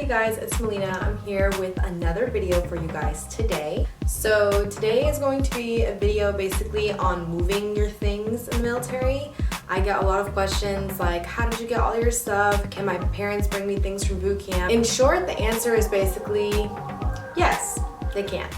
guys, it's Molina. I'm here with another video for you guys today. So today is going to be a video basically on moving your things in the military. I get a lot of questions like, how did you get all your stuff? Can my parents bring me things from boot camp? In short, the answer is basically yes, they can.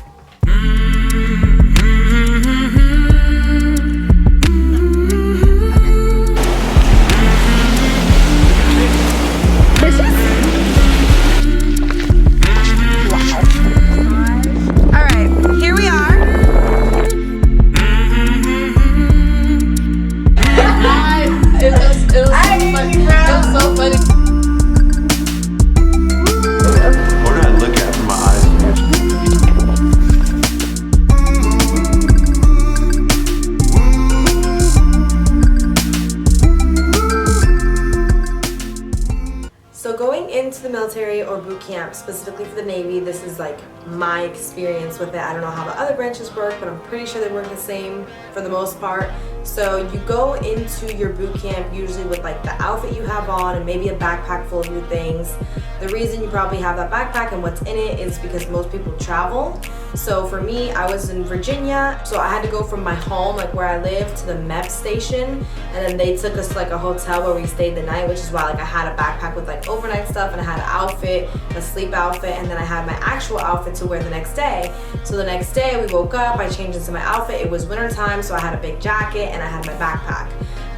So going into the military or boot camp, specifically for the Navy, this is like my experience with it. I don't know how the other branches work, but I'm pretty sure they work the same for the most part. So you go into your boot camp usually with like the outfit you have on and maybe a backpack full of your things. The reason you probably have that backpack and what's in it is because most people travel. So for me, I was in Virginia, so I had to go from my home, like where I live, to the MEP station, and then they took us to like a hotel where we stayed the night, which is why like I had a backpack with like overnight stuff, and I had an outfit, a sleep outfit, and then I had my actual outfit to wear the next day. So the next day we woke up, I changed into my outfit. It was winter time, so I had a big jacket and I had my backpack.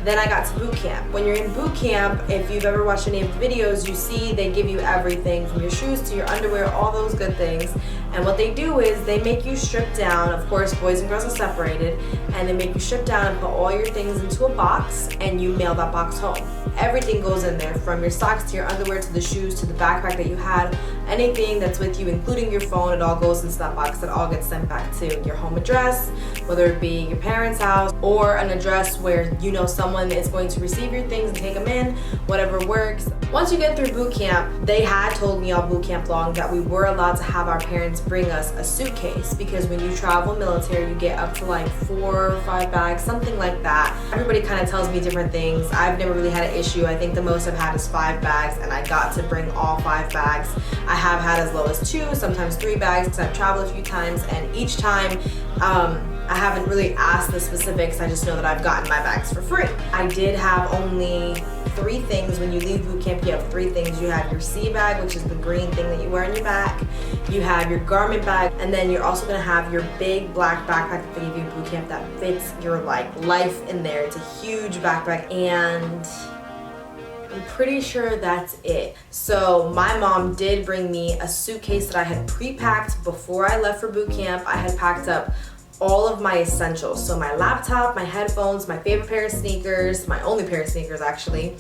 Then I got to boot camp. When you're in boot camp, if you've ever watched any of the videos, you see they give you everything from your shoes to your underwear, all those good things. And what they do is they make you strip down. Of course, boys and girls are separated, and they make you strip down and put all your things into a box, and you mail that box home. Everything goes in there, from your socks to your underwear to the shoes to the backpack that you had. Anything that's with you, including your phone, it all goes into that box. That all gets sent back to your home address, whether it be your parents' house or an address where you know someone is going to receive your things and take them in, whatever works. Once you get through boot camp, they had told me all boot camp long that we were allowed to have our parents bring us a suitcase, because when you travel military, you get up to like 4 or 5 bags, something like that. Everybody kind of tells me different things. I've never really had an issue. I think the most I've had is 5 bags, and I got to bring all 5 bags. I have had as low as 2, sometimes 3 bags, because I've traveled a few times, and each time I haven't really asked the specifics. I just know that I've gotten my bags for free. I did have only 3 things. When you leave boot camp, you have 3 things. You have your sea bag, which is the green thing that you wear on your back. You have your garment bag, and then you're also gonna have your big black backpack that they give you at boot camp that fits your like life in there. It's a huge backpack, and I'm pretty sure that's it. So my mom did bring me a suitcase that I had pre-packed before I left for boot camp. I had packed up all of my essentials. So my laptop, my headphones, my favorite pair of sneakers, my only pair of sneakers actually,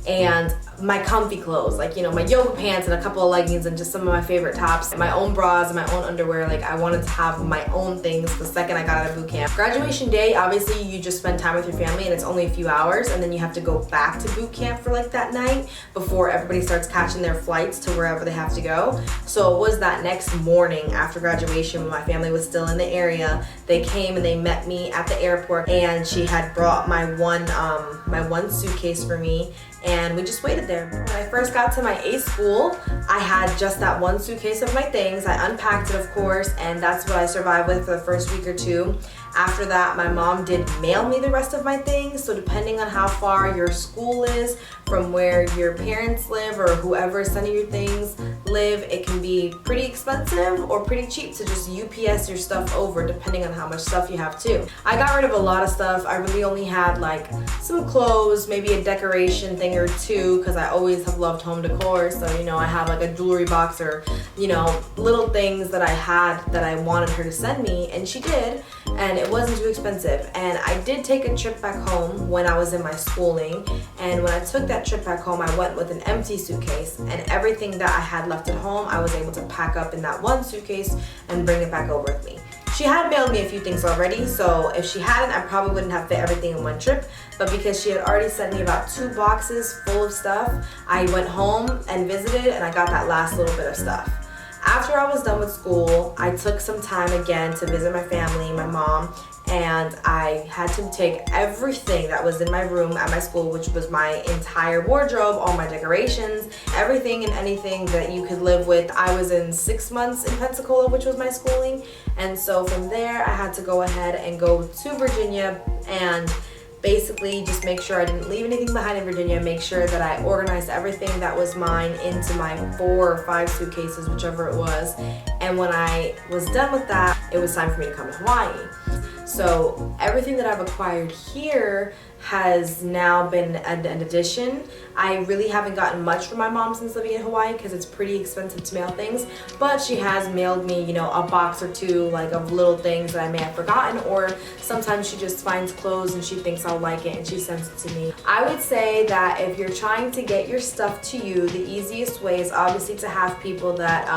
and my comfy clothes, like, you know, my yoga pants and a couple of leggings and just some of my favorite tops, my own bras and my own underwear. Like, I wanted to have my own things the second I got out of boot camp. Graduation day, obviously you just spend time with your family and it's only a few hours, and then you have to go back to boot camp for like that night before everybody starts catching their flights to wherever they have to go. So it was that next morning after graduation when my family was still in the area. They came and they met me at the airport, and she had brought my one suitcase for me, and we just waited there. When I first got to my A school, I had just that one suitcase of my things. I unpacked it, of course, and that's what I survived with for the first week or 2. After that, my mom did mail me the rest of my things. So depending on how far your school is from where your parents live or whoever is sending your things live, it can be pretty expensive or pretty cheap to just UPS your stuff over, depending on how much stuff you have too. I got rid of a lot of stuff. I really only had like some clothes, maybe a decoration thing or 2, because I always have loved home decor. So, you know, I have like a jewelry box or, you know, little things that I had that I wanted her to send me, and she did, and it wasn't too expensive. And I did take a trip back home when I was in my schooling, and when I took that trip back home, I went with an empty suitcase, and everything that I had left at home, I was able to pack up in that one suitcase and bring it back over with me. She had mailed me a few things already, so if she hadn't, I probably wouldn't have fit everything in one trip. But because she had already sent me about 2 boxes full of stuff, I went home and visited, and I got that last little bit of stuff. After I was done with school, I took some time again to visit my family, my mom, and I had to take everything that was in my room at my school, which was my entire wardrobe, all my decorations, everything and anything that you could live with. I was in 6 months in Pensacola, which was my schooling, and so from there I had to go ahead and go to Virginia and basically just make sure I didn't leave anything behind in Virginia, make sure that I organized everything that was mine into my 4 or 5 suitcases, whichever it was. And when I was done with that, it was time for me to come to Hawaii. So everything that I've acquired here has now been an addition. I really haven't gotten much from my mom since living in Hawaii because it's pretty expensive to mail things, but she has mailed me, you know, a box or two like of little things that I may have forgotten, or sometimes she just finds clothes and she thinks I'll like it and she sends it to me. I would say that if you're trying to get your stuff to you, the easiest way is obviously to have people that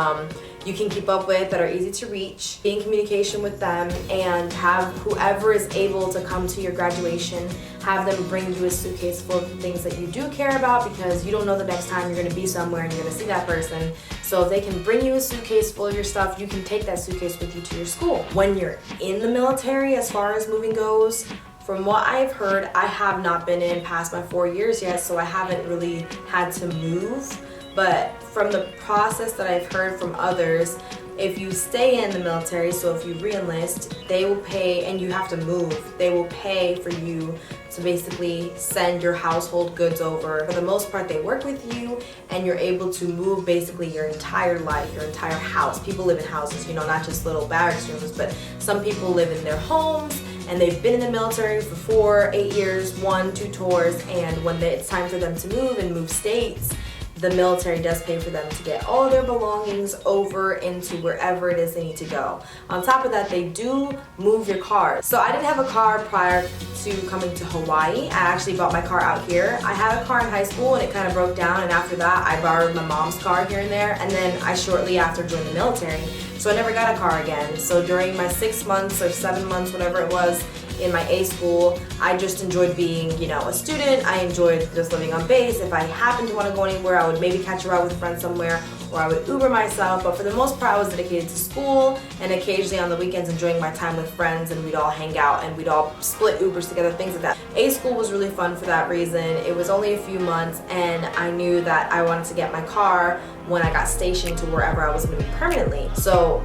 you can keep up with, that are easy to reach, be in communication with them, and have whoever is able to come to your graduation, have them bring you a suitcase full of things that you do care about, because you don't know the next time you're going to be somewhere and you're going to see that person. So if they can bring you a suitcase full of your stuff, you can take that suitcase with you to your school. When you're in the military, as far as moving goes, from what I've heard, I have not been in past my 4 years yet, so I haven't really had to move. But from the process that I've heard from others, if you stay in the military, so if you re-enlist, they will pay, and you have to move, they will pay for you to basically send your household goods over. For the most part, they work with you and you're able to move basically your entire life, your entire house. People live in houses, you know, not just little barracks rooms, but some people live in their homes and they've been in the military for 4, 8 years, 1, 2 tours, and when it's time for them to move and move states, the military does pay for them to get all their belongings over into wherever it is they need to go. On top of that, they do move your car. So I didn't have a car prior to coming to Hawaii. I actually bought my car out here. I had a car in high school and it kind of broke down, and after that I borrowed my mom's car here and there, and then I shortly after joined the military. So I never got a car again. So during my 6 months or 7 months, whatever it was, in my A school, I just enjoyed being, you know, a student. I enjoyed just living on base. If I happened to want to go anywhere, I would maybe catch a ride with a friend somewhere, or I would Uber myself. But for the most part, I was dedicated to school, and occasionally on the weekends enjoying my time with friends, and we'd all hang out and we'd all split Ubers together, things like that. A school was really fun for that reason. It was only a few months, and I knew that I wanted to get my car when I got stationed to wherever I was going to be permanently. So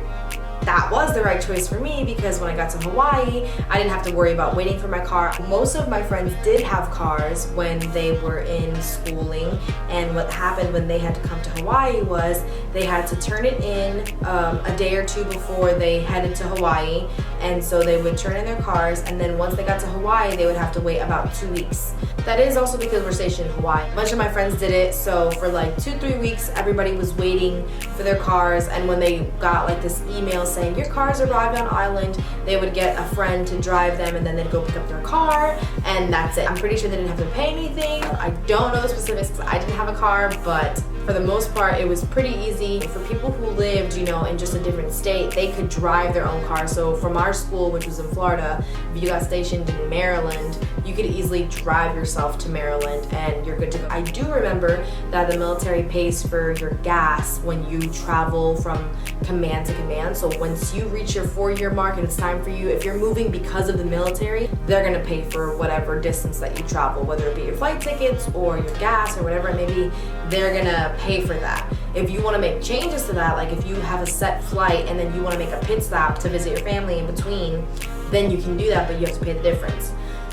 that was the right choice for me, because when I got to Hawaii, I didn't have to worry about waiting for my car. Most of my friends did have cars when they were in schooling, and what happened when they had to come to Hawaii was they had to turn it in a day or two before they headed to Hawaii, and so they would turn in their cars, and then once they got to Hawaii, they would have to wait about 2 weeks. That is also because we're stationed in Hawaii. A bunch of my friends did it, so for like 2-3 weeks, everybody was waiting for their cars, and when they got like this email saying your cars arrived on island, they would get a friend to drive them, and then they'd go pick up their car, and that's it. I'm pretty sure they didn't have to pay anything. I don't know the specifics because I didn't have a car, but for the most part, it was pretty easy. For people who lived, you know, in just a different state, they could drive their own car. So from our school, which was in Florida, if you got stationed in Maryland, you could easily drive yourself to Maryland and you're good to go. I do remember that the military pays for your gas when you travel from command to command. So once you reach your 4-year mark and it's time for you, if you're moving because of the military, they're gonna pay for whatever distance that you travel, whether it be your flight tickets or your gas or whatever it may be, they're gonna pay for that. If you want to make changes to that, like if you have a set flight and then you want to make a pit stop to visit your family in between, then you can do that, but you have to pay the difference.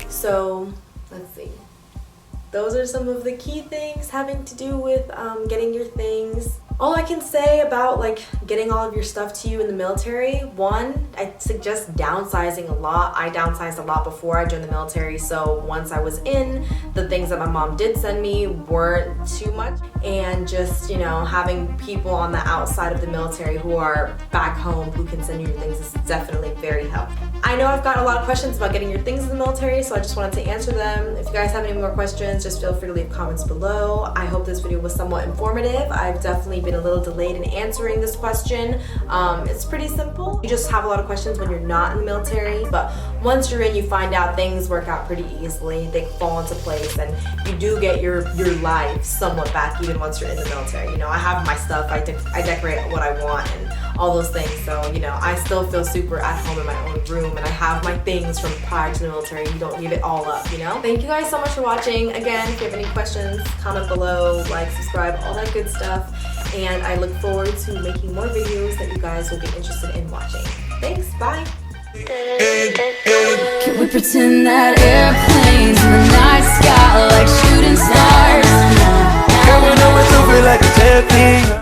So let's see. Those are some of the key things having to do with getting your things. All I can say about like getting all of your stuff to you in the military, one, I suggest downsizing a lot. I downsized a lot before I joined the military, so once I was in, the things that my mom did send me weren't too much, and just, you know, having people on the outside of the military who are back home who can send you your things is definitely very helpful. I know I've got a lot of questions about getting your things in the military, so I just wanted to answer them. If you guys have any more questions, just feel free to leave comments below. I hope this video was somewhat informative. I've definitely been a little delayed in answering this question. It's pretty simple. You just have a lot of questions when you're not in the military, but once you're in, you find out things work out pretty easily. They fall into place, and you do get your life somewhat back even once you're in the military. You know, I have my stuff, I decorate what I want and all those things, so you know, I still feel super at home in my own room, and I have my things from prior to the military. You don't give it all up, you know? Thank you guys so much for watching. Again, if you have any questions, comment below, like, subscribe, all that good stuff, and I look forward to making more videos that you guys will be interested in watching. Thanks, bye! Can we pretend that